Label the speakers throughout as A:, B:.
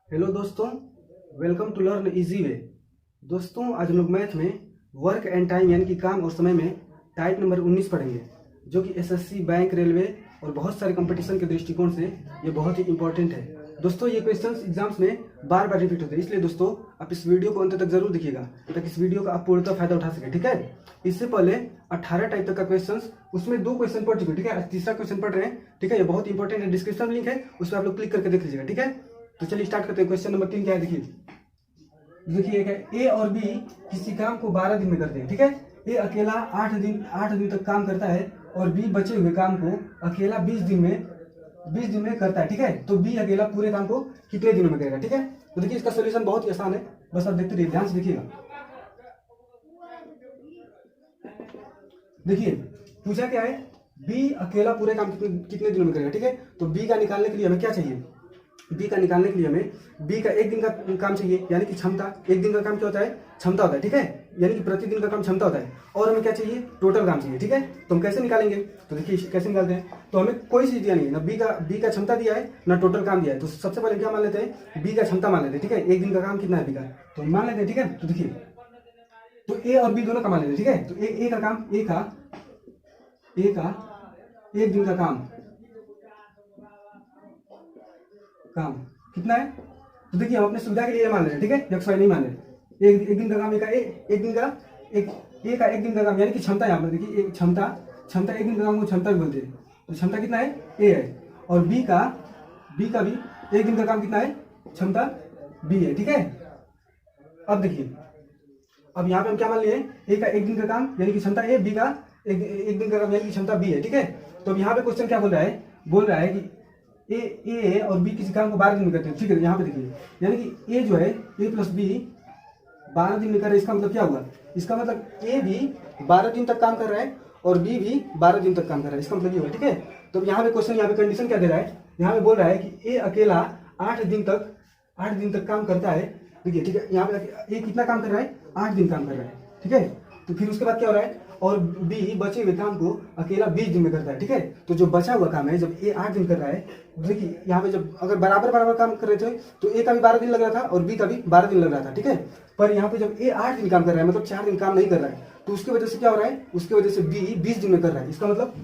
A: Hello दोस्तों, welcome to learn easy way. दोस्तों, आज हम लोग मैथ में वर्क एंड टाइम यानी कि काम और समय में टाइप नंबर 19 पढ़ेंगे, जो कि एसएससी, बैंक, रेलवे और बहुत सारे कंपटीशन के दृष्टिकोण से ये बहुत ही इंपॉर्टेंट है। दोस्तों, ये क्वेश्चंस एग्जाम्स में बार बार रिपीट होते हैं, इसलिए दोस्तों आप इस वीडियो को अंत तक जरूर देखिएगा ताकि इस वीडियो का आप पूर्णतः फायदा उठा सके। ठीक है, इससे पहले 18 टाइप तक का क्वेश्चंस, उसमें 2 क्वेश्चन पढ़ चुके। ठीक है, तीसरा क्वेश्चन पढ़ रहे हैं। ठीक है, ये बहुत इंपॉर्टेंट है, डिस्क्रिप्शन लिंक है, उस पर आप लोग क्लिक करके देख लीजिएगा। ठीक है, तो चलिए स्टार्ट करते हैं। क्वेश्चन नंबर 3 क्या है, देखिए ए और बी किसी काम को 12 दिन में करते हैं। ठीक है, ए अकेला 8 दिन तक काम करता है और बी बचे हुए काम को अकेला 20 दिन में करता है। ठीक है, तो बी अकेला पूरे काम को कितने दिनों में करेगा। ठीक है, तो देखिए इसका सोल्यूशन बहुत ही आसान है, बस आप देखते रहिए, ध्यान से देखिएगा। देखिए पूछा क्या है, बी अकेला पूरे काम कितने दिनों में करेगा। ठीक है, तो बी का निकालने के लिए हमें क्या चाहिए, बी का निकालने के लिए हमें बी का 1 दिन का काम चाहिए, यानी कि क्षमता। 1 दिन का काम क्या होता है, क्षमता होता है। ठीक है, यानी कि प्रतिदिन का काम क्षमता होता है, और हमें क्या चाहिए, टोटल काम चाहिए। ठीक है, तो हम कैसे निकालेंगे, तो देखिए कैसे निकालते हैं। तो हमें कोई चीज दिया नहीं है, ना बी का क्षमता दिया है, ना टोटल काम दिया है। तो सबसे पहले क्या मान लेते हैं, बी का क्षमता मान लेते हैं। ठीक है, 1 दिन का काम कितना है बी का, तो मान लेते हैं। ठीक है, तो देखिए, तो ए और बी दोनों का मान लेते हैं। ठीक है, तो ए का काम, ए का 1 दिन का काम कितना है, तो देखिए हम अपने सुविधा के लिए मान रहे हैं। ठीक है, XY नहीं मान रहे। एक दिन का काम एक दिन का एक दिन का काम, यानी कि क्षमता। यहाँ पर देखिए क्षमता 1 दिन का काम को क्षमता भी बोलते हैं। तो क्षमता कितना है, ए है, और बी का भी 1 दिन का काम कितना है, क्षमता बी है। ठीक है, अब देखिए, अब यहाँ पे हम क्या मान लिए, ए का 1 दिन का काम यानी कि क्षमता ए, बी का एक दिन का काम यानी कि क्षमता बी है। ठीक है, तो अब यहाँ पे क्वेश्चन क्या बोल रहा है कि ए और बी किसी काम को 12 दिन में करते हैं। ठीक है, यहाँ पे देखिए, यानी कि ए जो है, ए प्लस बी 12 दिन में कर रहा है। इसका मतलब क्या हुआ, इसका मतलब ए भी 12 दिन तक काम कर रहा है और बी भी 12 दिन तक काम कर रहा है, इसका मतलब ये हुआ। ठीक है, तो यहाँ पे क्वेश्चन, यहाँ पे कंडीशन क्या दे रहा है, यहाँ पे बोल रहा है कि ए अकेला 8 दिन तक काम करता है। देखिए, ठीक है, यहाँ पे ए कितना काम कर रहा है, 8 दिन काम कर रहा है। ठीक है, तो फिर उसके बाद क्या हो रहा है, और बी बचे हुए काम को अकेला 20 दिन में करता है। ठीक है, तो जो बचा हुआ काम है, जब ए 8 दिन कर रहा है, देखिए यहाँ पे जब अगर बराबर काम कर रहे थे तो ए का भी 12 दिन लग रहा था और बी का भी 12 दिन लग रहा था। ठीक है, पर यहाँ पे जब ए 8 दिन काम कर रहा है, मतलब 4 दिन काम नहीं कर रहा है, तो उसकी वजह से क्या हो रहा है, उसकी वजह से बी 20 दिन में कर रहा है। इसका मतलब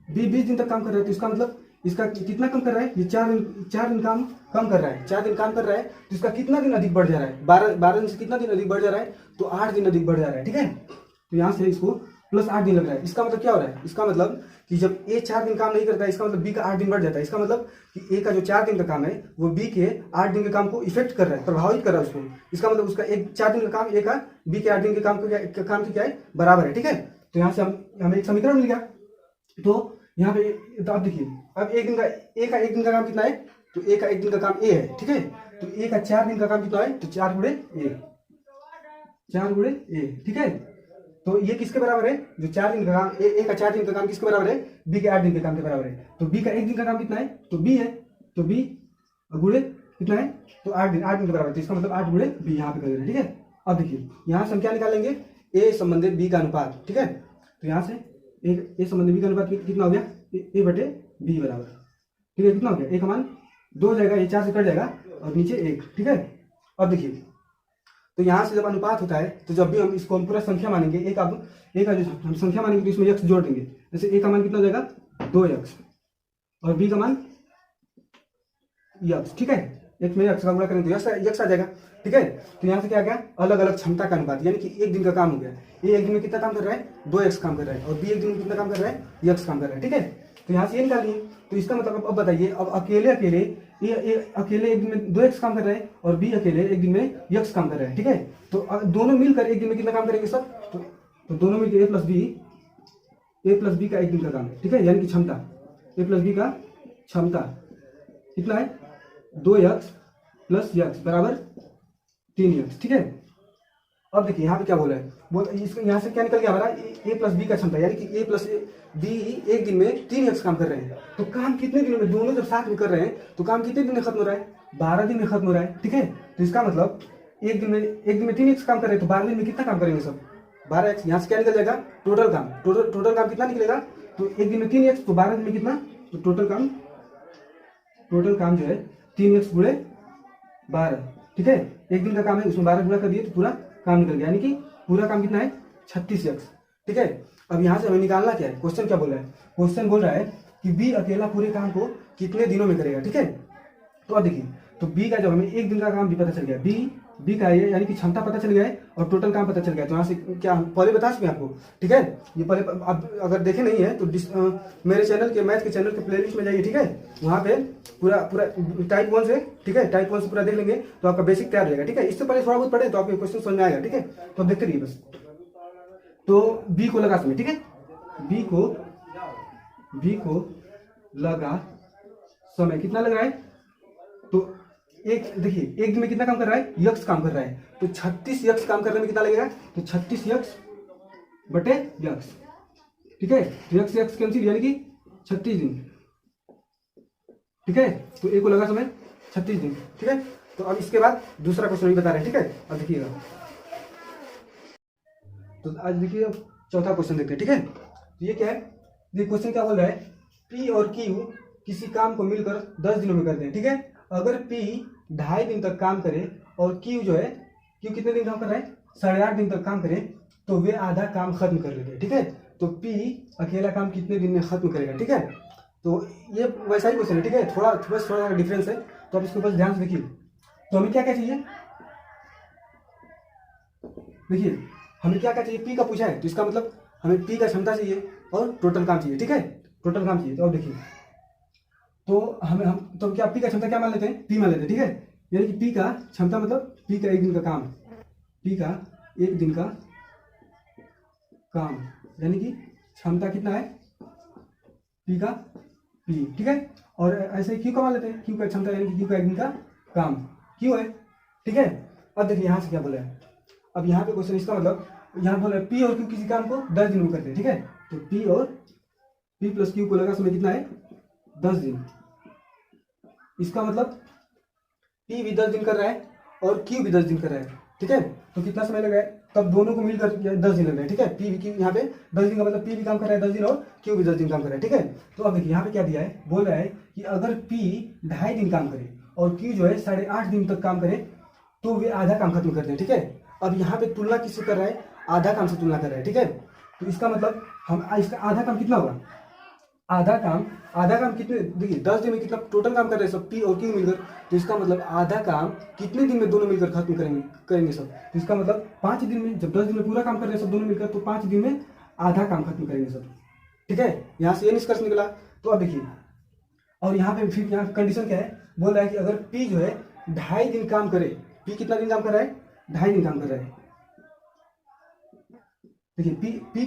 A: बी 20 दिन तक काम कर रहा है, तो इसका मतलब इसका कितना कम कर रहा है, ये 4 दिन काम कम कर रहा है। 4 दिन काम कर रहा है, तो इसका कितना दिन अधिक बढ़ जा रहा है, 12 दिन से कितना दिन अधिक बढ़ जा रहा है, तो 8 दिन अधिक बढ़ जा रहा है। ठीक है, तो यहाँ से इसको प्लस 8 दिन लग रहा है। इसका मतलब क्या हो रहा है, इसका मतलब कि जब ए 4 दिन काम नहीं करता है, इसका मतलब बी का 8 दिन बढ़ जाता है। इसका मतलब कि ए का जो 4 दिन का काम है वो बी के 8 दिन के काम को इफेक्ट कर रहा है, प्रभावित कर रहा है उसको। इसका मतलब उसका 4 दिन का काम ए का बी के 8 दिन के काम की क्या है, बराबर है। ठीक है, तो यहाँ से हमें एक समीकरण मिल गया। तो यहाँ पे, तो आप देखिए, अब ए का 1 दिन का काम कितना है, तो ए का 1 दिन का काम ए है। ठीक है, तो ए का 4 दिन का काम कितना है, तो 4 गुणे ए। ठीक है, तो ये किसके बराबर है, जो 4 दिन का काम, ए का 4 दिन का काम किसके बराबर है, बी के 8 दिन के काम के बराबर है। तो बी का 1 दिन का काम कितना है, तो बी है, तो बी गुणे कितना है, तो 8 दिन के बराबर है। तो इसका मतलब 8 गुणे बी यहाँ पे कर देना। ठीक है, अब देखिए यहाँ से हम क्या निकालेंगे, ए संबंधित बी का अनुपात। ठीक है, तो यहाँ से ए संबंधित बी का अनुपात कितना हो गया, ए बटे बी बराबर। ठीक है, कितना हो गया, ए का मान 2 हो जाएगा, ये 4 से कट जाएगा और नीचे 1। ठीक है, अब देखिए, तो यहाँ से जब अनुपात होता है, तो जब भी हम इसको हम पूरा संख्या मानेंगे, ए का जो हम संख्या मानेंगे, तो इसमें x जोड़ देंगे। जैसे ए का मान कितना हो जाएगा, 2x, और बी का मान x। ठीक है, x में x का गुणा करेंगे तो x आ जाएगा। ठीक है, तो यहाँ से क्या गया, अलग अलग क्षमता का अनुपात, यानी कि 1 दिन का काम हो गया। ए 1 दिन में कितना काम कर रहा है, 2x काम कर रहा है, और बी 1 दिन में कितना काम कर रहा है, x काम कर रहा है। ठीक है, तो यहाँ से ये निकाल लिए। तो इसका मतलब अब बताइए, अब अकेले 1 दिन में 2x काम कर रहे हैं और बी अकेले 1 दिन में x काम कर रहे हैं। ठीक है, तो दोनों मिलकर 1 दिन में कितना काम करेंगे सब, तो दोनों मिलकर ए प्लस बी का 1 दिन का काम है। ठीक है, यानी कि क्षमता, ए प्लस बी का क्षमता कितना है, 2x प्लस x बराबर 3x। ठीक है, अब देखिए यहाँ पे क्या बोला है, इसको यहाँ से क्या निकल गया हमारा, ए प्लस बी का क्षमता, यानी कि ए प्लस बी 1 दिन में 3x काम कर रहे हैं। तो काम कितने दिनों में, दोनों जब साथ में कर रहे हैं तो काम कितने दिन में खत्म हो रहा है, 12 दिन में खत्म हो रहा है। ठीक है, तो इसका मतलब 1 दिन में 3x काम कर रहे हैं, तो 12 दिन में कितना काम करेंगे सब, 12x। यहाँ से क्या निकल जाएगा, टोटल काम कितना निकलेगा, तो 1 दिन में 3x, तो 12 दिन में कितना, तो टोटल काम जो है 3x गुणे 12, ठीक है। एक दिन का काम है, उसमें 12 गुणा कर दिए तो पूरा काम निकल गया, यानी कि पूरा काम कितना है 36x, ठीक है। अब यहाँ से हमें निकालना क्या है, क्वेश्चन क्या बोल रहा है, क्वेश्चन बोल रहा है कि बी अकेला पूरे काम को कितने दिनों में करेगा, ठीक है। तो अब देखिए, तो बी का जब हमें एक दिन का काम भी पता चल गया, बी का ये यानी कि क्षमता पता चल गया है और टोटल काम पता चल गया, तो यहाँ से क्या पहले बता चुके हैं आपको, ठीक है। ये पहले अब अगर देखे नहीं है तो मेरे चैनल के मैथ के चैनल के प्लेलिस्ट में जाइए, ठीक है। वहाँ पे पूरा पूरा टाइप 1 से, ठीक है, टाइप 1 से पूरा देख लेंगे तो आपका बेसिक तैयार हो जाएगा, ठीक है। इससे पहले थोड़ा बहुत पढ़े तो आपको क्वेश्चन समझ में आएगा, ठीक है। तो अब देखते रहिए बस। तो बी को लगा समय, ठीक है, बी को लगा समय, कितना लग रहा है, तो एक देखिए एक दिन में कितना काम कर रहा है, यक्स काम कर रहा है, तो 36 यक्स काम करने में कितना लगेगा, तो 36 यक्स बटे यक्स, ठीक है। तो यक्स यक्स कैंसिल, यानी कि 36 दिन, ठीक है। तो ए को लगा समय 36 दिन, ठीक है। तो अब इसके बाद दूसरा क्वेश्चन भी बता रहे हैं, ठीक है। अब देखिएगा, तो आज देखिए चौथा क्वेश्चन देखते हैं, ठीक है। तो ये क्या है, ये क्वेश्चन क्या बोल रहा है, पी और क्यू किसी काम को मिलकर 10 दिनों में करते हैं, ठीक है। अगर पी 2.5 दिन तक काम करे और क्यू जो है, क्यू कितने दिन काम कर रहा है, 8.5 दिन तक काम करे, तो वे आधा काम खत्म कर लेते हैं, ठीक है। तो पी अकेला काम कितने दिन में खत्म करेगा, ठीक है। तो ये वैसा ही क्वेश्चन है, ठीक है, थोड़ा डिफरेंस है, तो आप इसको बस ध्यान से देखिए। तो हमें क्या क्या चाहिए, देखिए हमें क्या क्या चाहिए, पी का पूछा है तो इसका मतलब हमें पी का क्षमता चाहिए और टोटल काम चाहिए, ठीक है, टोटल काम चाहिए। तो अब देखिए, तो हम तो क्या पी का क्षमता क्या मान लेते हैं, पी मान लेते हैं, ठीक है। यानी कि पी का क्षमता मतलब पी का एक दिन का काम, पी का एक दिन का काम, यानी कि क्षमता कितना है पी का, पी, ठीक है। और ऐसे ही क्यू का मान लेते हैं, क्यू का क्षमता यानी कि क्यू का एक दिन का काम क्यू है, ठीक है। अब देखिए यहाँ से क्या बोला है, अब यहाँ पे क्वेश्चन इसका मतलब यहाँ बोला है पी और क्यू किसी काम को 10 दिन में करते हैं, ठीक है। तो पी और पी प्लस क्यू को लगा समय कितना है 10 दिन, इसका मतलब पी भी 10 दिन कर रहा है और क्यू भी 10 दिन कर रहा है, ठीक है। तो कितना समय लग रहा है, तब दोनों को मिलकर 10 दिन लग रहा है, ठीक है। पी क्यू यहाँ पे 10 दिन का मतलब पी भी काम कर रहा है 10 दिन और क्यू भी 10 दिन काम कर रहा है, ठीक है। तो अब देखिए यहाँ पे क्या दिया है, बोल रहा है कि अगर पी 2.5 दिन काम करे और क्यू जो है 8.5 दिन तक काम करे तो वे आधा काम खत्म करते हैं, ठीक है। अब यहाँ पे तुलना किससे कर रहा है, आधा काम से तुलना कर रहा है, ठीक है। तो इसका मतलब हम इसका आधा काम कितना होगा, आधा काम कितने, देखिए 10 दिन में कितना टोटल काम कर रहे हैं सब पी और क्यू मिलकर, तो इसका मतलब आधा काम कितने दिन में दोनों मिलकर खत्म करेंगे सब, तो इसका मतलब 5 दिन में, जब 10 दिन में पूरा काम कर रहे हैं सब दोनों मिलकर, तो 5 दिन में आधा काम खत्म करेंगे सब, ठीक है। यहाँ से ये निष्कर्ष निकला। तो अब देखिए, और यहाँ पे फिर यहाँ कंडीशन क्या है, बोल रहा है कि अगर पी जो है 2.5 दिन काम करे, पी कितना दिन काम कर रहा है, 2.5 दिन काम कर रहा है, देखिए पी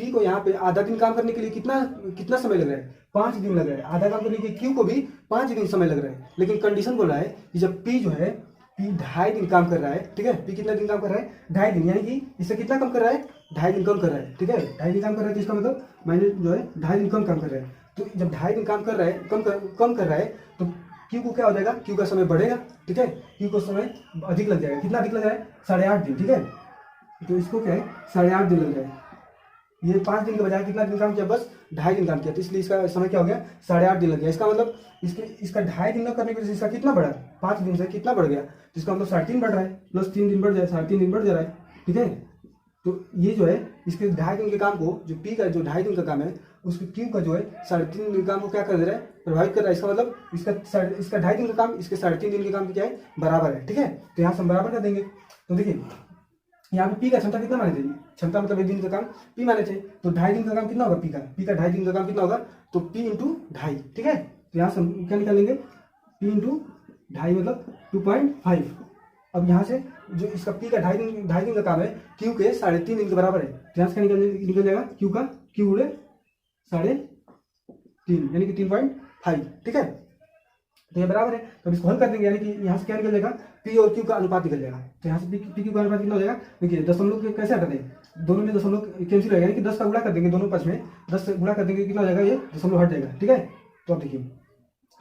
A: को यहाँ पे आधा दिन काम करने के लिए कितना समय लग रहा है, 5 दिन लग रहा है, आधा काम करने के लिए क्यू को भी 5 दिन समय लग रहा है। लेकिन कंडीशन बोल रहा है कि जब पी जो है, पी 2.5 दिन काम कर रहा है, ठीक है, पी कितना दिन काम कर रहा है 2.5 दिन, यानी कि इससे कितना कम कर रहा है 2.5 दिन कम कर रहा है, ठीक है। 2.5 दिन काम कर रहा है तो इसका मतलब मैंने जो है 2.5 दिन कम काम कर रहा है। तो जब 2.5 दिन काम कर रहा है, कम कर रहा है, तो क्यू को क्या हो जाएगा, क्यू का समय बढ़ेगा, ठीक है, क्यू को समय अधिक लग जाएगा, कितना अधिक लग रहा है 8.5 दिन, ठीक है। तो इसको क्या है 8.5 दिन लग रहा है, ये 5 दिन के बजाय कितना दिन काम किया, बस 2.5 दिन काम किया, तो इसलिए इसका समय क्या हो गया 8.5 दिन लग गया। इसका मतलब इसका 2.5 दिन न करने की वजह से इसका कितना बढ़ा, 5 दिन से कितना बढ़ गया, तो इसका मतलब 3.5 बढ़ रहा है, प्लस 3 दिन बढ़ जाए, 3.5 दिन बढ़ जा रहा है, ठीक है। तो ये जो है इसके 2.5 दिन के काम को, जो पी का जो 2.5 दिन का काम है, उसके क्यू का जो है 3.5 दिन के काम को क्या कर दे रहा है, प्रभावित कर रहा है। इसका मतलब इसका 2.5 दिन का काम इसके 3.5 दिन के काम की क्या है, बराबर है, ठीक है। तो यहाँ से हम बराबर कर देंगे। तो देखिए यहाँ पे पी का क्षमता कितना माने चाहिए, क्षमता मतलब एक दिन का काम पी माने चाहिए, तो 2.5 दिन का काम कितना होगा, पी का 2.5 दिन का काम कितना होगा, तो पी इंटू 2.5, ठीक है। तो यहाँ से हम क्या निकालेंगे, पी इंटू 2.5 मतलब 2.5। अब यहाँ से जो इसका पी का 2.5 दिन का काम है क्यू के 3.5 दिन के बराबर है, तो यहाँ से क्या निकल जाएगा, क्यू गुणे 3.5 यानी कि 3.5, ठीक है। तो ये बराबर है, तो इसको हल कर देंगे, यानी कि यहाँ से क्या निकल जाएगा, पी और क्यू का अनुपात निकल जाएगा। तो यहाँ से पी क्यू का अनुपात कितना हो जाएगा, देखिए दशमलव कैसे हटा देंगे, दोनों में दशमलव कैंसिल हो जाएगा, यानी कि 10 का गुणा कर देंगे दोनों पक्ष में, 10 से गुणा कर देंगे, कितना हो जाएगा, ये दशमलव हट जाएगा, ठीक है। तो अब देखिए,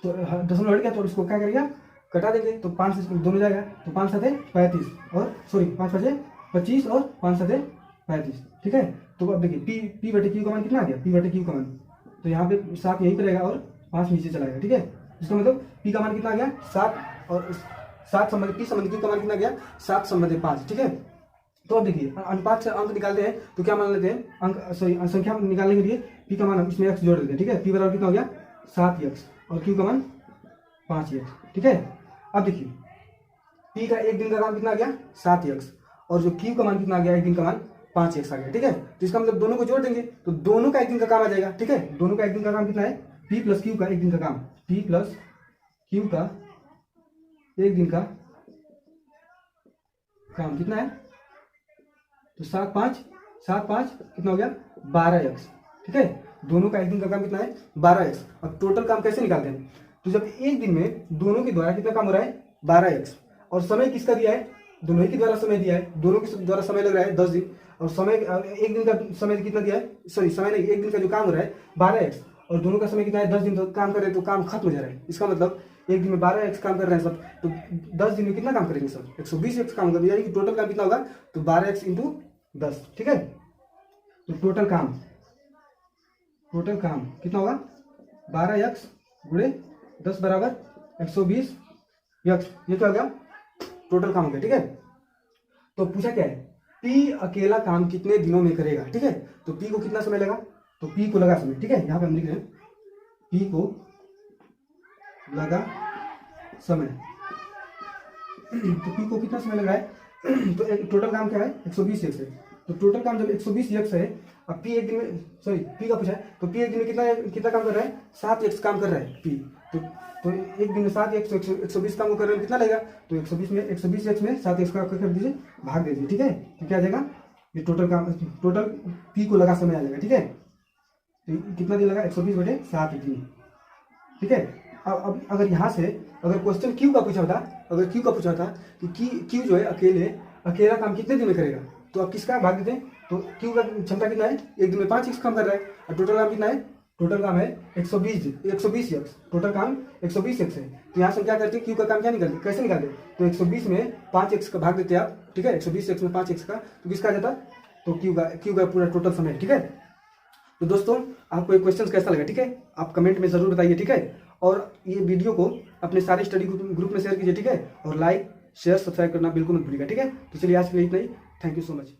A: तो दशमलव हट गया तो इसको क्या करेगा, कटा देंगे, तो 5 से दोनों जाएगा, तो 5 7 35 और सॉरी 5 5 25 और 5 7 35, ठीक है। तो अब देखिए पी बटे क्यू का मान कितना आ गया, पी बटे क्यू का मान, तो यहाँ पे 7 यहीं पर रहेगा और 5 नीचे चला गया, ठीक है। इसका मतलब पी का मान कितना आ गया 7 और 7 संबंधित पी संबंधित क्यू का मान कितना गया 7 संबंधित 5, ठीक है। तो अब देखिए अनुपात से अंक निकालते हैं तो क्या मान लेते हैं अंक संख्या निकालने के लिए पी का मान इसमें x जोड़ देते हैं, ठीक है। पी बराबर कितना हो गया 7x और क्यू का मान 5x, ठीक है। अब देखिए पी का एक दिन का काम कितना आ गया 7x और जो क्यू का मान कितना आ गया एक दिन का मान 5x आ गया, ठीक है। तो इसका मतलब दोनों को जोड़ देंगे तो दोनों का एक दिन का काम आ जाएगा, ठीक है। दोनों का एक दिन का काम कितना है पी प्लस क्यू का एक दिन का काम, पी प्लस क्यू का एक दिन का काम कितना है तो 7 5 कितना हो गया 12x, ठीक है। दोनों का एक दिन का काम कितना है 12x। अब टोटल काम कैसे निकालते हैं तो जब एक दिन में दोनों के द्वारा कितना काम हो रहा है 12x और समय किसका दिया है दोनों ही के द्वारा समय दिया है, दोनों के द्वारा समय लग रहा है 10 दिन और समय एक दिन का समय कितना दिया है सॉरी समय नहीं एक दिन का जो काम हो रहा है 12x और दोनों का समय कितना है 10 दिन तो काम कर रहे हैं तो काम खत्म हो जा रहा है। इसका मतलब एक दिन में 12x काम कर रहे हैं सब तो 10 दिन में कितना काम करेंगे सब 120x काम करेंगे, यानी कि टोटल काम कितना होगा तो 12x इंटू 10, ठीक है। तो टोटल काम कितना होगा 12x गुणे 10 बराबर 120x, ये क्या हो गया टोटल काम हो गया, ठीक है। तो पूछा क्या है P अकेला काम कितने दिनों में करेगा, ठीक है। तो P को कितना समय लगा तो P को लगा समय, ठीक है। यहाँ पे हम लिख रहे हैं P को लगा समय तो P को कितना समय लग रहा है तो टोटल काम क्या है 120x है तो टोटल काम जब 120x है अब P एक दिन में सॉरी P का पूछा है तो P एक दिन में कितना काम कर रहा है 7x काम कर रहा है P तो एक दिन में 7x 120 काम को कर रहे हैं कितना लगेगा तो 120x में 7x का कर दीजिए भाग दे दीजिए, ठीक है। तो क्या आ जाएगा ये टोटल P को लगा समय आ जाएगा, ठीक है। तो कितना दिन लगा 120/7 दिन, ठीक है। अब अगर यहाँ से अगर क्वेश्चन Q का पूछा था कि Q जो है अकेला काम कितने दिन में करेगा तो अब किसका भाग देते हैं तो Q का क्षमता कितना है एक दिन में 5x काम कर रहा है और टोटल काम कितना है टोटल काम है 120x टोटल काम 120x है। तो यहाँ से क्या करते हैं Q का काम क्या निकालते कैसे निकालते तो 120 में 5x का भाग देते हैं आप, ठीक है। 120x में 5x का तो किसका आ जाता तो Q का पूरा टोटल समय, ठीक है। तो दोस्तों आपको ये क्वेश्चन कैसा लगा, ठीक है, आप कमेंट में जरूर बताइए, ठीक है। और ये वीडियो को अपने सारे स्टडी ग्रुप में शेयर कीजिए, ठीक है। और लाइक शेयर सब्सक्राइब करना बिल्कुल मत भूलिएगा, ठीक है। तो चलिए आज के लिए इतना ही, थैंक यू सो मच।